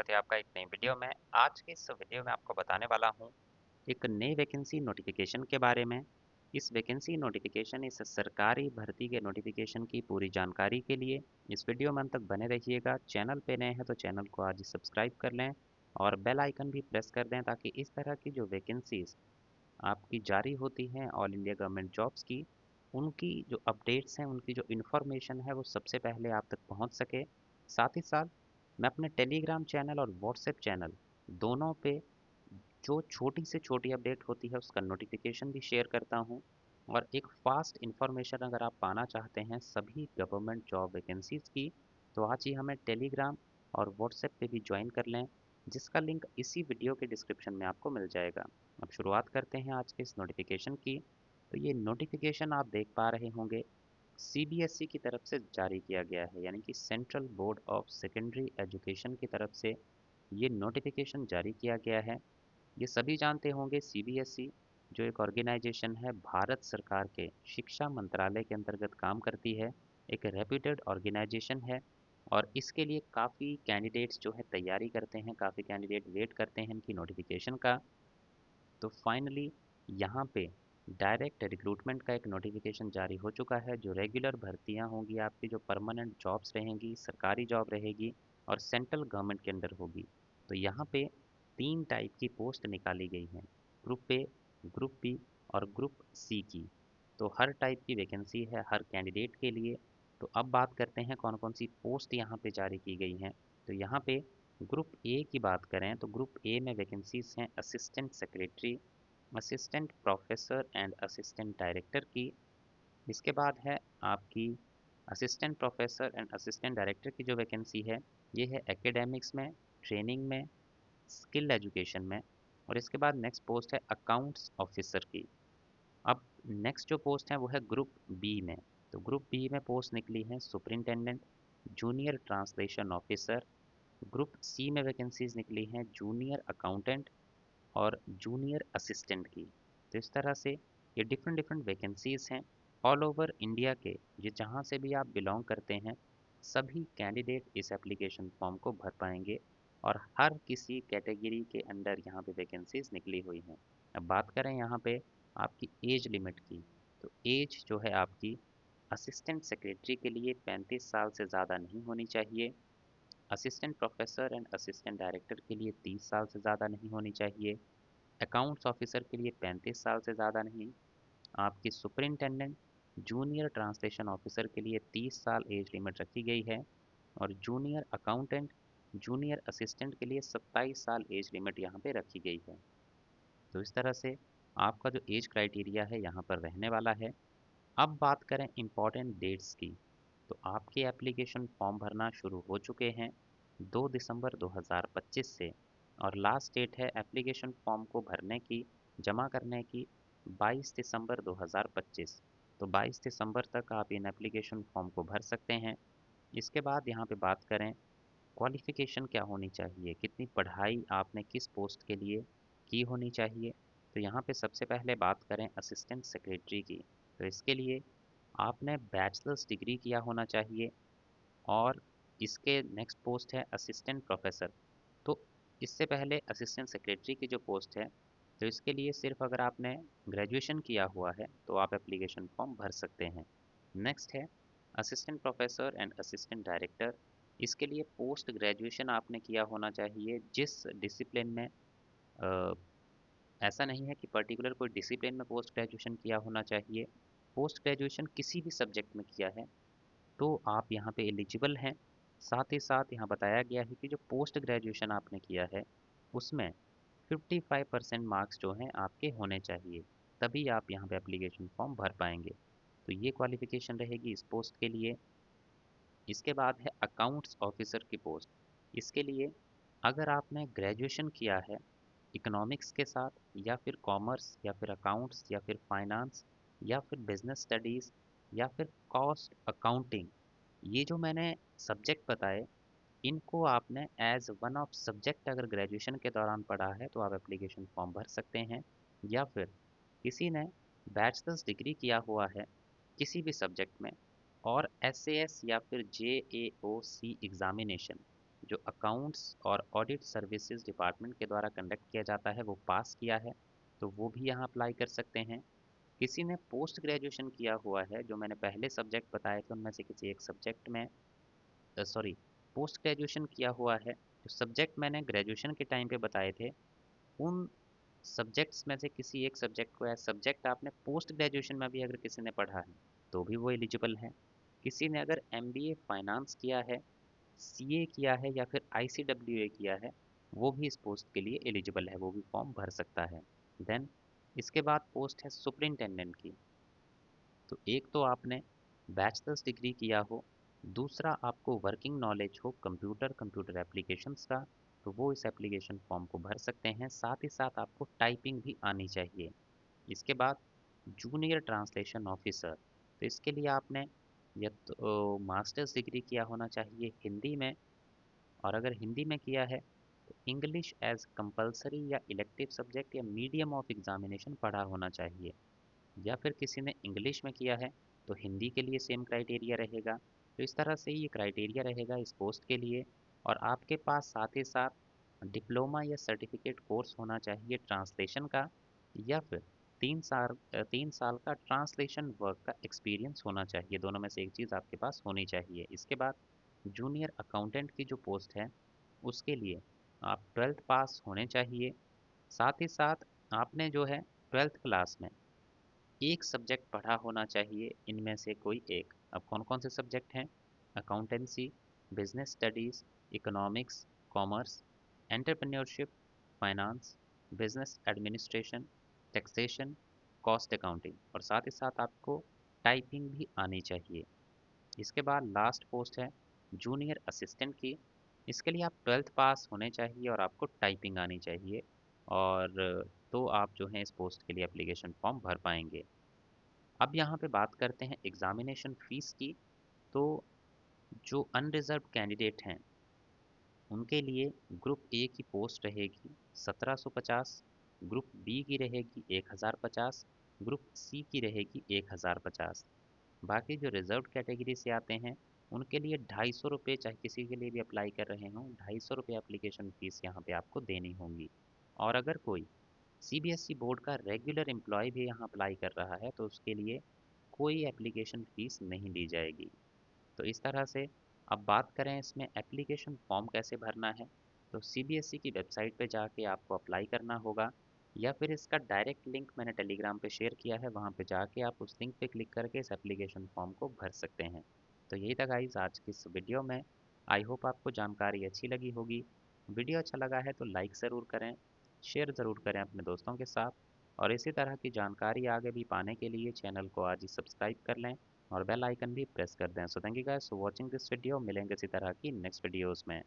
स्वागत है आपका एक नई वीडियो में। आज के इस वीडियो में आपको बताने वाला हूँ एक नई वैकेंसी नोटिफिकेशन के बारे में। इस वैकेंसी नोटिफिकेशन इस सरकारी भर्ती के नोटिफिकेशन की पूरी जानकारी के लिए इस वीडियो में अंत तक बने रहिएगा। चैनल पे नए हैं तो चैनल को आज ही सब्सक्राइब कर लें और बेल आइकन भी प्रेस कर दें ताकि इस तरह की जो वैकेंसीज आपकी जारी होती हैं ऑल इंडिया गवर्नमेंट जॉब्स की, उनकी जो अपडेट्स हैं, उनकी जो इन्फॉर्मेशन है वो सबसे पहले आप तक पहुंच सके। साथ ही साथ मैं अपने टेलीग्राम चैनल और व्हाट्सएप चैनल दोनों पे जो छोटी से छोटी अपडेट होती है उसका नोटिफिकेशन भी शेयर करता हूँ। और एक फास्ट इन्फॉर्मेशन अगर आप पाना चाहते हैं सभी गवर्नमेंट जॉब वैकेंसीज की, तो आज ही हमें टेलीग्राम और व्हाट्सएप पे भी ज्वाइन कर लें, जिसका लिंक इसी वीडियो के डिस्क्रिप्शन में आपको मिल जाएगा। अब शुरुआत करते हैं आज के इस नोटिफिकेशन की। तो ये नोटिफिकेशन आप देख पा रहे होंगे सीबीएसई की तरफ से जारी किया गया है, यानी कि central board of secondary education की तरफ से ये नोटिफिकेशन जारी किया गया है। ये सभी जानते होंगे सीबीएसई जो एक ऑर्गेनाइजेशन है भारत सरकार के शिक्षा मंत्रालय के अंतर्गत काम करती है, एक रेप्यूटेड ऑर्गेनाइजेशन है। और इसके लिए काफ़ी कैंडिडेट्स जो है तैयारी करते हैं, काफ़ी कैंडिडेट वेट करते हैं इनकी नोटिफिकेशन का। तो फाइनली यहाँ पे डायरेक्ट रिक्रूटमेंट का एक नोटिफिकेशन जारी हो चुका है। जो रेगुलर भर्तियाँ होंगी आपकी, जो परमानेंट जॉब्स रहेंगी, सरकारी जॉब रहेगी और सेंट्रल गवर्नमेंट के अंडर होगी। तो यहाँ पे 3 टाइप की पोस्ट निकाली गई हैं, ग्रुप ए, ग्रुप बी और ग्रुप सी की। तो हर टाइप की वैकेंसी है हर कैंडिडेट के लिए। तो अब बात करते हैं कौन कौन सी पोस्ट यहाँ पे जारी की गई हैं। तो यहाँ पे ग्रुप ए की बात करें तो ग्रुप ए में वैकेंसीज हैं assistant secretary, assistant professor and assistant director की। इसके बाद है आपकी assistant professor and assistant director की जो वैकेंसी है, ये है एकेडमिक्स में, ट्रेनिंग में, स्किल एजुकेशन में। और इसके बाद नेक्स्ट पोस्ट है अकाउंट्स ऑफिसर की। अब नेक्स्ट जो पोस्ट है वो है ग्रुप बी में। तो ग्रुप बी में पोस्ट निकली है superintendent, junior translation officer. Group C में वैकेंसीज निकली हैं जूनियर अकाउंटेंट और जूनियर असिस्टेंट की। तो इस तरह से ये डिफरेंट डिफरेंट वैकेंसीज हैं ऑल ओवर इंडिया के। ये जहाँ से भी आप बिलोंग करते हैं सभी कैंडिडेट इस एप्लीकेशन फॉर्म को भर पाएंगे और हर किसी कैटेगरी के अंडर यहाँ पे वैकेंसीज निकली हुई हैं। अब बात करें यहाँ पे आपकी एज लिमिट की, तो एज जो है आपकी असिस्टेंट सेक्रेटरी के लिए 35 साल से ज़्यादा नहीं होनी चाहिए, assistant professor and assistant director के लिए 30 साल से ज़्यादा नहीं होनी चाहिए, अकाउंट्स ऑफिसर के लिए 35 साल से ज़्यादा नहीं, आपकी सुपरिंटेंडेंट जूनियर ट्रांसलेशन ऑफिसर के लिए 30 साल एज लिमिट रखी गई है और जूनियर अकाउंटेंट जूनियर असिस्टेंट के लिए 27 साल एज लिमिट यहाँ पे रखी गई है। तो इस तरह से आपका जो एज क्राइटेरिया है यहाँ पर रहने वाला है। अब बात करें इम्पॉर्टेंट डेट्स की, तो आपके एप्लीकेशन फॉर्म भरना शुरू हो चुके हैं 2 दिसंबर 2025 से और लास्ट डेट है एप्लीकेशन फॉर्म को भरने की, जमा करने की 22 दिसंबर 2025। तो 22 दिसंबर तक आप इन एप्लीकेशन फॉर्म को भर सकते हैं। इसके बाद यहाँ पे बात करें क्वालिफ़िकेशन क्या होनी चाहिए, कितनी पढ़ाई आपने किस पोस्ट के लिए की होनी चाहिए। तो यहाँ पे सबसे पहले बात करें असिस्टेंट सेक्रेटरी की, तो इसके लिए आपने बैचलर्स डिग्री किया होना चाहिए। और इसके नेक्स्ट पोस्ट है असिस्टेंट प्रोफेसर। तो इससे पहले असिस्टेंट सेक्रेटरी की जो पोस्ट है, तो इसके लिए सिर्फ अगर आपने ग्रेजुएशन किया हुआ है तो आप एप्लीकेशन फॉर्म भर सकते हैं। नेक्स्ट है assistant professor and assistant director. इसके लिए पोस्ट ग्रेजुएशन आपने किया होना चाहिए जिस डिसिप्लिन में, अ, ऐसा नहीं है कि पर्टिकुलर कोई डिसिप्लिन में पोस्ट ग्रेजुएशन किया होना चाहिए। पोस्ट ग्रेजुएशन किसी भी सब्जेक्ट में किया है तो आप यहाँ पे एलिजिबल हैं। साथ ही साथ यहाँ बताया गया है कि जो पोस्ट ग्रेजुएशन आपने किया है उसमें 55% मार्क्स जो हैं आपके होने चाहिए, तभी आप यहाँ पे एप्लीकेशन फॉर्म भर पाएंगे। तो ये क्वालिफिकेशन रहेगी इस पोस्ट के लिए। इसके बाद है अकाउंट्स ऑफिसर की पोस्ट। इसके लिए अगर आपने ग्रेजुएशन किया है इकोनॉमिक्स के साथ या फिर कॉमर्स या फिर अकाउंट्स या फिर फाइनेंस या फिर बिजनेस स्टडीज़ या फिर कॉस्ट अकाउंटिंग, ये जो मैंने सब्जेक्ट बताए इनको आपने एज वन ऑफ सब्जेक्ट अगर ग्रेजुएशन के दौरान पढ़ा है तो आप एप्लीकेशन फॉर्म भर सकते हैं। या फिर किसी ने बैचलर्स डिग्री किया हुआ है किसी भी सब्जेक्ट में और एस या फिर JAOC एग्ज़ामिनेशन जो अकाउंट्स और ऑडिट सर्विसेज डिपार्टमेंट के द्वारा कंडक्ट किया जाता है वो पास किया है, तो वो भी यहाँ अप्लाई कर सकते हैं। किसी ने पोस्ट ग्रेजुएशन किया हुआ है, जो मैंने पहले सब्जेक्ट बताए थे उनमें से किसी एक सब्जेक्ट में सॉरी पोस्ट ग्रेजुएशन किया हुआ है, जो सब्जेक्ट मैंने ग्रेजुएशन के टाइम पे बताए थे उन सब्जेक्ट्स में से किसी एक सब्जेक्ट को एज सब्जेक्ट आपने पोस्ट ग्रेजुएशन में भी अगर किसी ने पढ़ा है तो भी वो एलिजिबल है। किसी ने अगर एमबीए फाइनेंस किया है, सीए किया है या फिर आईसीडब्ल्यूए किया है, वो भी इस पोस्ट के लिए एलिजिबल है, वो भी फॉर्म भर सकता है। देन इसके बाद पोस्ट है सुपरिंटेंडेंट की। तो एक तो आपने बैचलर्स डिग्री किया हो, दूसरा आपको वर्किंग नॉलेज हो कंप्यूटर एप्लीकेशंस का, तो वो इस एप्लीकेशन फॉर्म को भर सकते हैं। साथ ही साथ आपको टाइपिंग भी आनी चाहिए। इसके बाद जूनियर ट्रांसलेशन ऑफिसर, तो इसके लिए आपने या तो मास्टर्स डिग्री किया होना चाहिए हिंदी में, और अगर हिंदी में किया है तो इंग्लिश एज कंपलसरी या इलेक्टिव सब्जेक्ट या मीडियम ऑफ एग्जामिनेशन पढ़ा होना चाहिए। या फिर किसी ने इंग्लिश में किया है तो हिंदी के लिए सेम क्राइटेरिया रहेगा। तो इस तरह से ये क्राइटेरिया रहेगा इस पोस्ट के लिए। और आपके पास साथ ही साथ डिप्लोमा या सर्टिफिकेट कोर्स होना चाहिए ट्रांसलेशन का, या फिर 3 साल का ट्रांसलेशन वर्क का एक्सपीरियंस होना चाहिए। दोनों में से एक चीज़ आपके पास होनी चाहिए। इसके बाद जूनियर अकाउंटेंट की जो पोस्ट है उसके लिए आप 12th पास होने चाहिए। साथ ही साथ आपने जो है 12th क्लास में एक सब्जेक्ट पढ़ा होना चाहिए इनमें से कोई एक। अब कौन कौन से सब्जेक्ट हैं? Accountancy, business studies, economics, commerce, entrepreneurship, finance, business administration, taxation, cost accounting, और साथ ही साथ आपको टाइपिंग भी आनी चाहिए। इसके बाद लास्ट पोस्ट है जूनियर असिस्टेंट की। इसके लिए आप 12th पास होने चाहिए और आपको टाइपिंग आनी चाहिए, और तो आप जो हैं इस पोस्ट के लिए एप्लीकेशन फॉर्म भर पाएंगे। अब यहाँ पे बात करते हैं एग्जामिनेशन फीस की। तो जो अनरिजर्व्ड कैंडिडेट हैं उनके लिए ग्रुप ए की पोस्ट रहेगी 1750, ग्रुप बी की रहेगी 1050, ग्रुप सी की रहेगी 1050। बाकी जो रिजर्व्ड कैटेगरी से आते हैं उनके लिए 250 रुपये, चाहे किसी के लिए भी अप्लाई कर रहे हों 250 रुपये एप्लीकेशन फ़ीस यहाँ पे आपको देनी होंगी। और अगर कोई सीबीएसई बोर्ड का रेगुलर एम्प्लॉय भी यहाँ अप्लाई कर रहा है तो उसके लिए कोई एप्लीकेशन फ़ीस नहीं दी जाएगी। तो इस तरह से अब बात करें इसमें एप्लीकेशन फॉर्म कैसे भरना है, तो सीबीएसई की वेबसाइट पे जाके आपको अप्लाई करना होगा, या फिर इसका डायरेक्ट लिंक मैंने टेलीग्राम पे शेयर किया है, वहाँ पे जाके आप उस लिंक पे क्लिक करके इस एप्लीकेशन फॉर्म को भर सकते हैं। तो यही था गाइस आज की इस वीडियो में। आई होप आपको जानकारी अच्छी लगी होगी। वीडियो अच्छा लगा है तो लाइक ज़रूर करें, शेयर ज़रूर करें अपने दोस्तों के साथ, और इसी तरह की जानकारी आगे भी पाने के लिए चैनल को आज ही सब्सक्राइब कर लें और बेल आइकन भी प्रेस कर दें। So thank you guys for watching this video. मिलेंगे इसी तरह की नेक्स्ट वीडियोस में।